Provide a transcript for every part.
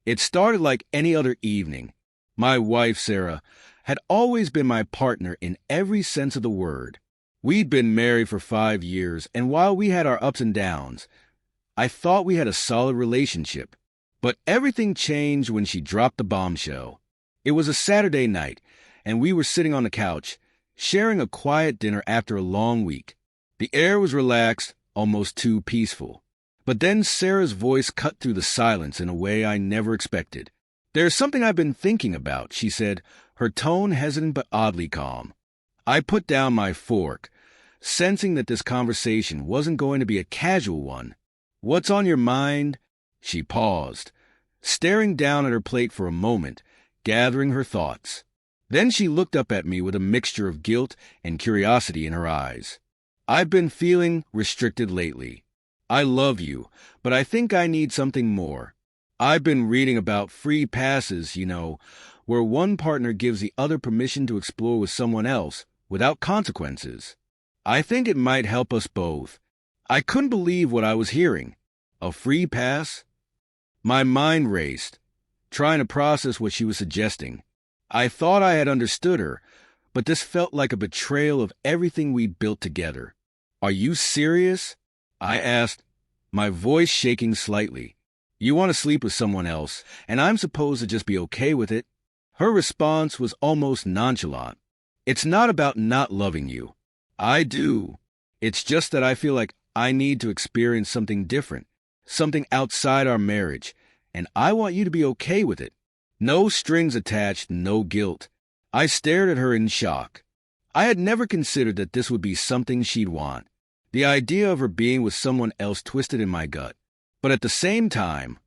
It started like any other evening. My wife, Sarah, had always been my partner in every sense of the word. We'd been married for 5 years, and while we had our ups and downs, I thought we had a solid relationship. But everything changed when she dropped the bombshell. It was a Saturday night, and we were sitting on the couch, sharing a quiet dinner after a long week. The air was relaxed, almost too peaceful. But then Sarah's voice cut through the silence in a way I never expected. "There's something I've been thinking about," she said, her tone hesitant but oddly calm. I put down my fork, sensing that this conversation wasn't going to be a casual one. "What's on your mind?" She paused, staring down at her plate for a moment, gathering her thoughts. Then she looked up at me with a mixture of guilt and curiosity in her eyes. "I've been feeling restricted lately. I love you, but I think I need something more. I've been reading about free passes, where one partner gives the other permission to explore with someone else without consequences. I think it might help us both." I couldn't believe what I was hearing. A free pass? My mind raced, trying to process what she was suggesting. I thought I had understood her, but this felt like a betrayal of everything we built together. "Are you serious?" I asked, my voice shaking slightly. "You want to sleep with someone else, and I'm supposed to just be okay with it?" Her response was almost nonchalant. "It's not about not loving you. I do. It's just that I feel like I need to experience something different, something outside our marriage, and I want you to be okay with it. No strings attached, no guilt." I stared at her in shock. I had never considered that this would be something she'd want. The idea of her being with someone else twisted in my gut. But at the same time,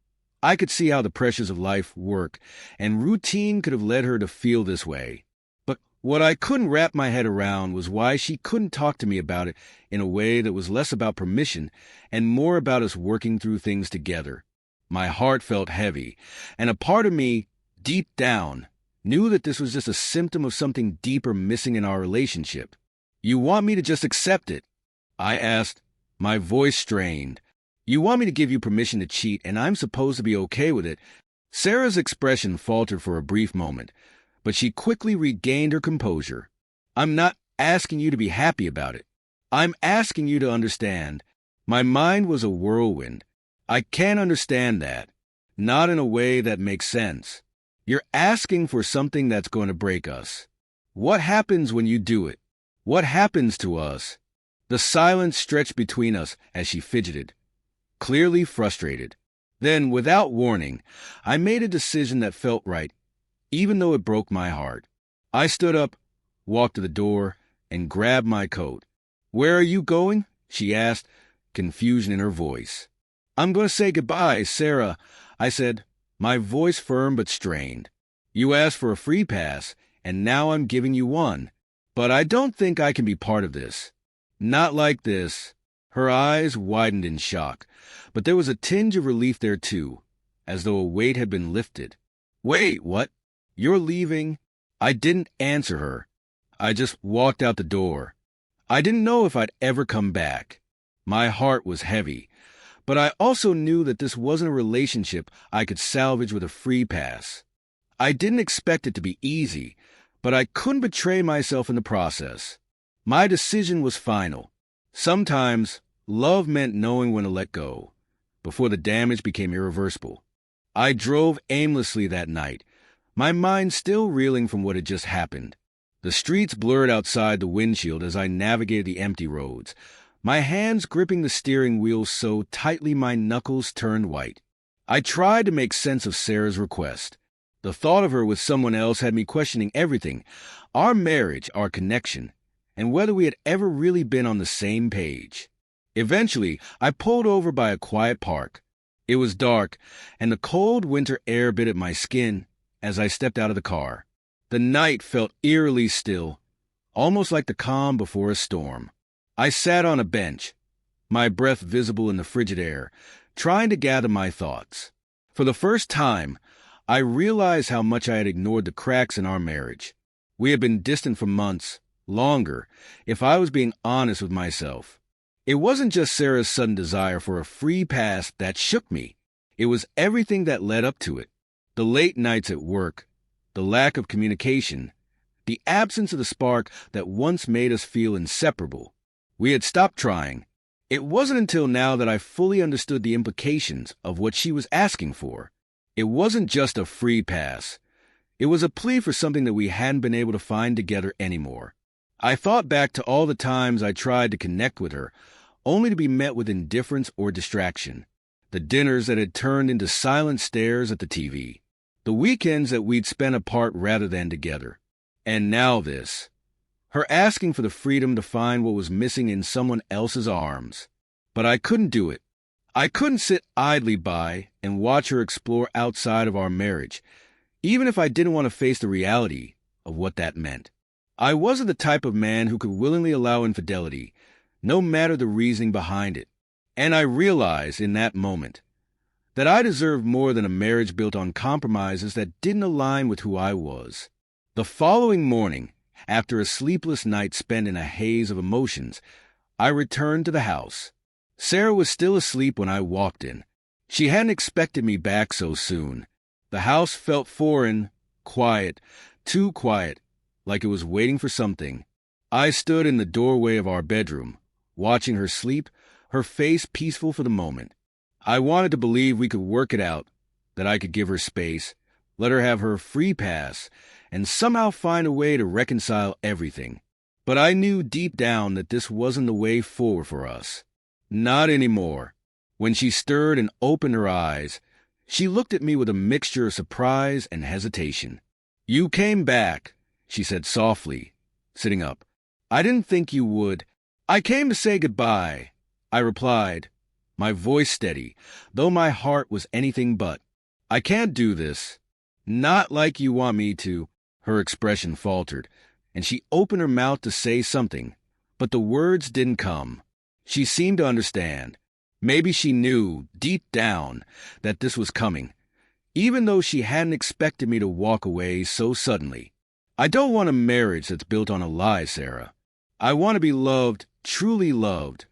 I could see how the pressures of life work, and routine could have led her to feel this way. But what I couldn't wrap my head around was why she couldn't talk to me about it in a way that was less about permission and more about us working through things together. My heart felt heavy, and a part of me, deep down, knew that this was just a symptom of something deeper missing in our relationship. "You want me to just accept it?" I asked, my voice strained. "You want me to give you permission to cheat, and I'm supposed to be okay with it?" Sarah's expression faltered for a brief moment, but she quickly regained her composure. "I'm not asking you to be happy about it. I'm asking you to understand." My mind was a whirlwind. "I can't understand that. Not in a way that makes sense. You're asking for something that's going to break us. What happens when you do it? What happens to us?" The silence stretched between us as she fidgeted, clearly frustrated. Then, without warning, I made a decision that felt right, even though it broke my heart. I stood up, walked to the door, and grabbed my coat. "Where are you going?" she asked, confusion in her voice. "I'm going to say goodbye, Sarah," I said, my voice firm but strained. "You asked for a free pass, and now I'm giving you one. But I don't think I can be part of this. Not like this." Her eyes widened in shock, but there was a tinge of relief there too, as though a weight had been lifted. "Wait, what? You're leaving?" I didn't answer her. I just walked out the door. I didn't know if I'd ever come back. My heart was heavy, but I also knew that this wasn't a relationship I could salvage with a free pass. I didn't expect it to be easy, but I couldn't betray myself in the process. My decision was final. Sometimes love meant knowing when to let go, before the damage became irreversible. I drove aimlessly that night, my mind still reeling from what had just happened. The streets blurred outside the windshield as I navigated the empty roads, my hands gripping the steering wheel so tightly my knuckles turned white. I tried to make sense of Sarah's request. The thought of her with someone else had me questioning everything, our marriage, our connection, and whether we had ever really been on the same page. Eventually, I pulled over by a quiet park. It was dark, and the cold winter air bit at my skin as I stepped out of the car. The night felt eerily still, almost like the calm before a storm. I sat on a bench, my breath visible in the frigid air, trying to gather my thoughts. For the first time, I realized how much I had ignored the cracks in our marriage. We had been distant for months, longer, if I was being honest with myself. It wasn't just Sarah's sudden desire for a free pass that shook me. It was everything that led up to it. The late nights at work, the lack of communication, the absence of the spark that once made us feel inseparable. We had stopped trying. It wasn't until now that I fully understood the implications of what she was asking for. It wasn't just a free pass. It was a plea for something that we hadn't been able to find together anymore. I thought back to all the times I tried to connect with her, only to be met with indifference or distraction. The dinners that had turned into silent stares at the TV. The weekends that we'd spent apart rather than together. And now this. Her asking for the freedom to find what was missing in someone else's arms. But I couldn't do it. I couldn't sit idly by and watch her explore outside of our marriage, even if I didn't want to face the reality of what that meant. I wasn't the type of man who could willingly allow infidelity, no matter the reasoning behind it. And I realized in that moment that I deserved more than a marriage built on compromises that didn't align with who I was. The following morning, after a sleepless night spent in a haze of emotions, I returned to the house. Sarah was still asleep when I walked in. She hadn't expected me back so soon. The house felt foreign, quiet, too quiet, like it was waiting for something. I stood in the doorway of our bedroom, watching her sleep, her face peaceful for the moment. I wanted to believe we could work it out, that I could give her space, let her have her free pass, and somehow find a way to reconcile everything. But I knew deep down that this wasn't the way forward for us. Not anymore. When she stirred and opened her eyes, she looked at me with a mixture of surprise and hesitation. "You came back," she said softly, sitting up. "I didn't think you would." "I came to say goodbye," I replied, my voice steady, though my heart was anything but. "I can't do this." "Not like you want me to." Her expression faltered, and she opened her mouth to say something, but the words didn't come. She seemed to understand. Maybe she knew, deep down, that this was coming, even though she hadn't expected me to walk away so suddenly. "I don't want a marriage that's built on a lie, Sarah. I want to be loved, truly loved,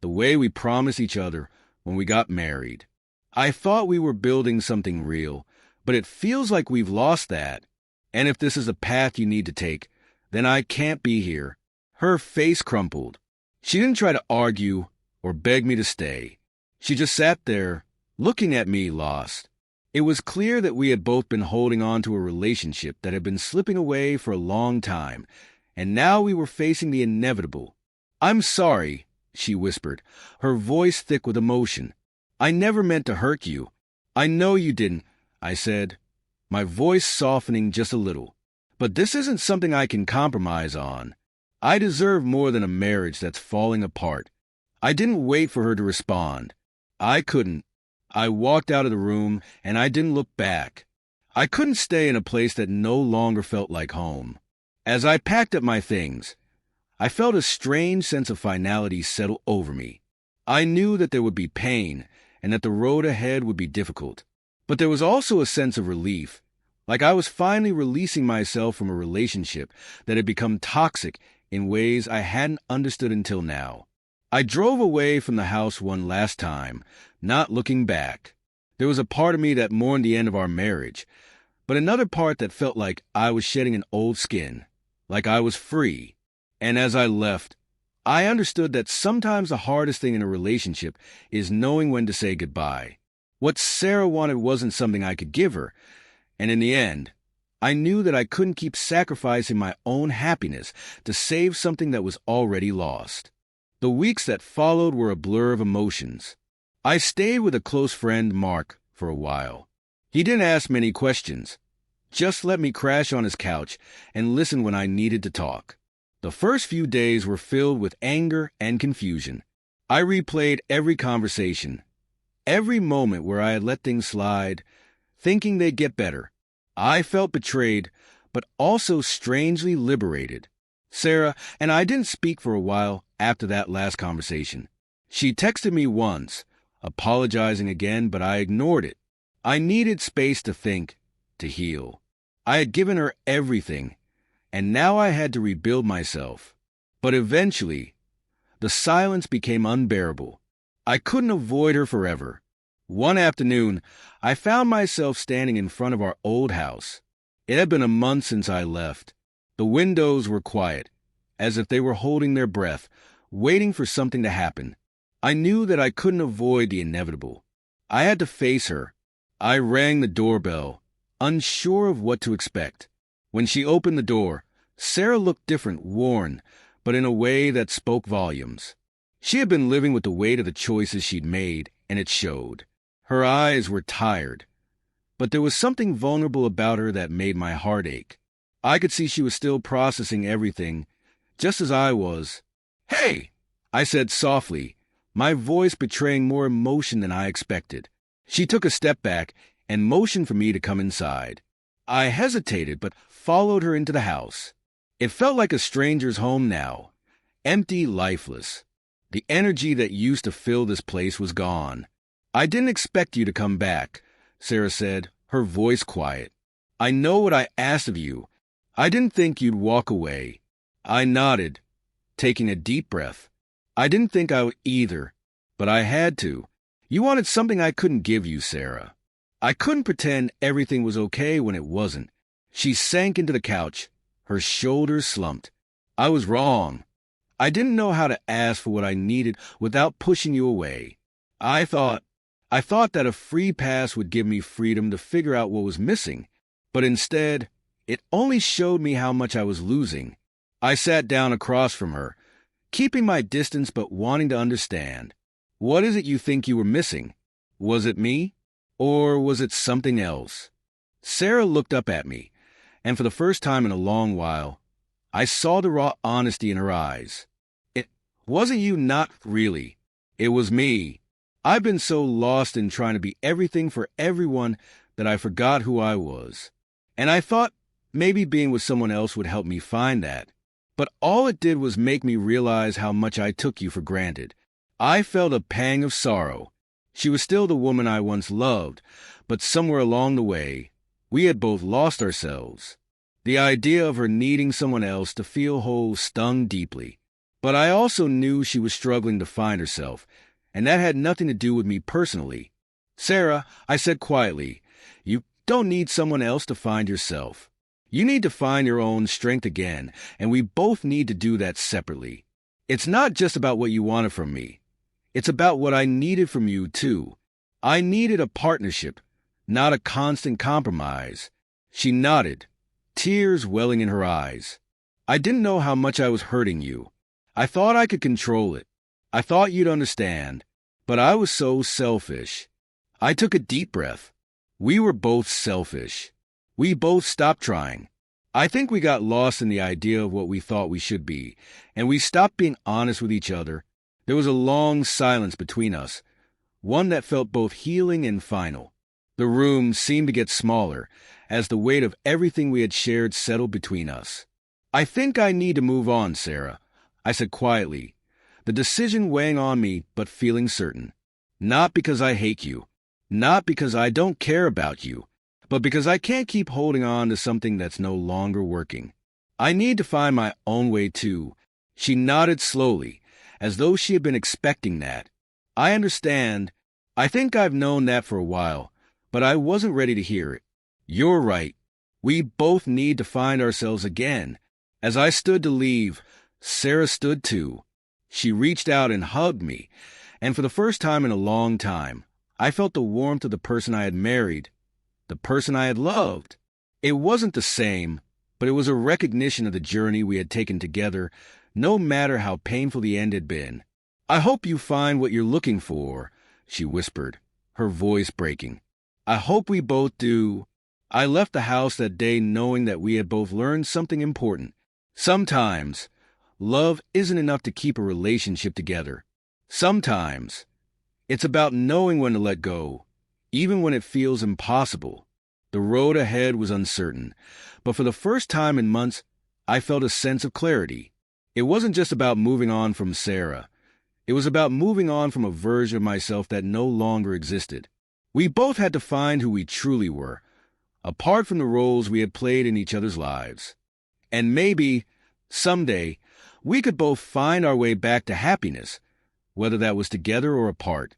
the way we promised each other when we got married. I thought we were building something real, but it feels like we've lost that. And if this is a path you need to take, then I can't be here." Her face crumpled. She didn't try to argue or beg me to stay. She just sat there, looking at me lost. It was clear that we had both been holding on to a relationship that had been slipping away for a long time, and now we were facing the inevitable. "I'm sorry," she whispered, her voice thick with emotion. "I never meant to hurt you." "I know you didn't," I said, my voice softening just a little. "But this isn't something I can compromise on. I deserve more than a marriage that's falling apart." I didn't wait for her to respond. I couldn't. I walked out of the room, and I didn't look back. I couldn't stay in a place that no longer felt like home. As I packed up my things, I felt a strange sense of finality settle over me. I knew that there would be pain, and that the road ahead would be difficult. But there was also a sense of relief, like I was finally releasing myself from a relationship that had become toxic in ways I hadn't understood until now. I drove away from the house one last time, not looking back. There was a part of me that mourned the end of our marriage, but another part that felt like I was shedding an old skin, like I was free. And as I left, I understood that sometimes the hardest thing in a relationship is knowing when to say goodbye. What Sarah wanted wasn't something I could give her, and in the end, I knew that I couldn't keep sacrificing my own happiness to save something that was already lost. The weeks that followed were a blur of emotions. I stayed with a close friend, Mark, for a while. He didn't ask many questions, just let me crash on his couch and listen when I needed to talk. The first few days were filled with anger and confusion. I replayed every conversation, every moment where I had let things slide, thinking they'd get better. I felt betrayed, but also strangely liberated. Sarah and I didn't speak for a while after that last conversation. She texted me once, apologizing again, but I ignored it. I needed space to think, to heal. I had given her everything, and now I had to rebuild myself. But eventually, the silence became unbearable. I couldn't avoid her forever. One afternoon, I found myself standing in front of our old house. It had been a month since I left. The windows were quiet, as if they were holding their breath, waiting for something to happen. I knew that I couldn't avoid the inevitable. I had to face her. I rang the doorbell, unsure of what to expect. When she opened the door, Sarah looked different, worn, but in a way that spoke volumes. She had been living with the weight of the choices she'd made, and it showed. Her eyes were tired, but there was something vulnerable about her that made my heart ache. I could see she was still processing everything, just as I was. "Hey!" I said softly, my voice betraying more emotion than I expected. She took a step back and motioned for me to come inside. I hesitated, but followed her into the house. It felt like a stranger's home now, empty, lifeless. The energy that used to fill this place was gone. "I didn't expect you to come back," Sarah said, her voice quiet. "I know what I asked of you. I didn't think you'd walk away." I nodded, taking a deep breath. "I didn't think I would either, but I had to. You wanted something I couldn't give you, Sarah." I couldn't pretend everything was okay when it wasn't. She sank into the couch, her shoulders slumped. "I was wrong. I didn't know how to ask for what I needed without pushing you away. I thought that a free pass would give me freedom to figure out what was missing, but instead, it only showed me how much I was losing." I sat down across from her, keeping my distance but wanting to understand. "What is it you think you were missing? Was it me? Or was it something else?" Sarah looked up at me, and for the first time in a long while, I saw the raw honesty in her eyes. "It wasn't you, not really. It was me. I've been so lost in trying to be everything for everyone that I forgot who I was. And I thought maybe being with someone else would help me find that. But all it did was make me realize how much I took you for granted." I felt a pang of sorrow. She was still the woman I once loved, but somewhere along the way, we had both lost ourselves. The idea of her needing someone else to feel whole stung deeply. But I also knew she was struggling to find herself, and that had nothing to do with me personally. "Sarah," I said quietly, "you don't need someone else to find yourself. You need to find your own strength again, and we both need to do that separately. It's not just about what you wanted from me. It's about what I needed from you, too. I needed a partnership, not a constant compromise." She nodded, tears welling in her eyes. "I didn't know how much I was hurting you. I thought I could control it. I thought you'd understand. But I was so selfish." I took a deep breath. We were both selfish. We both stopped trying. I think we got lost in the idea of what we thought we should be, and we stopped being honest with each other. There was a long silence between us, one that felt both healing and final. The room seemed to get smaller as the weight of everything we had shared settled between us. "I think I need to move on, Sarah," I said quietly, the decision weighing on me but feeling certain. "Not because I hate you, not because I don't care about you, but because I can't keep holding on to something that's no longer working. I need to find my own way too." She nodded slowly, as though she had been expecting that. "I understand. I think I've known that for a while, but I wasn't ready to hear it. You're right. We both need to find ourselves again." As I stood to leave, Sarah stood too. She reached out and hugged me, and for the first time in a long time, I felt the warmth of the person I had married, the person I had loved. It wasn't the same, but it was a recognition of the journey we had taken together, no matter how painful the end had been. "I hope you find what you're looking for," she whispered, her voice breaking. "I hope we both do." I left the house that day knowing that we had both learned something important. Sometimes, love isn't enough to keep a relationship together. Sometimes, it's about knowing when to let go, even when it feels impossible. The road ahead was uncertain, but for the first time in months, I felt a sense of clarity. It wasn't just about moving on from Sarah. It was about moving on from a version of myself that no longer existed. We both had to find who we truly were, apart from the roles we had played in each other's lives. And maybe, someday, we could both find our way back to happiness, whether that was together or apart.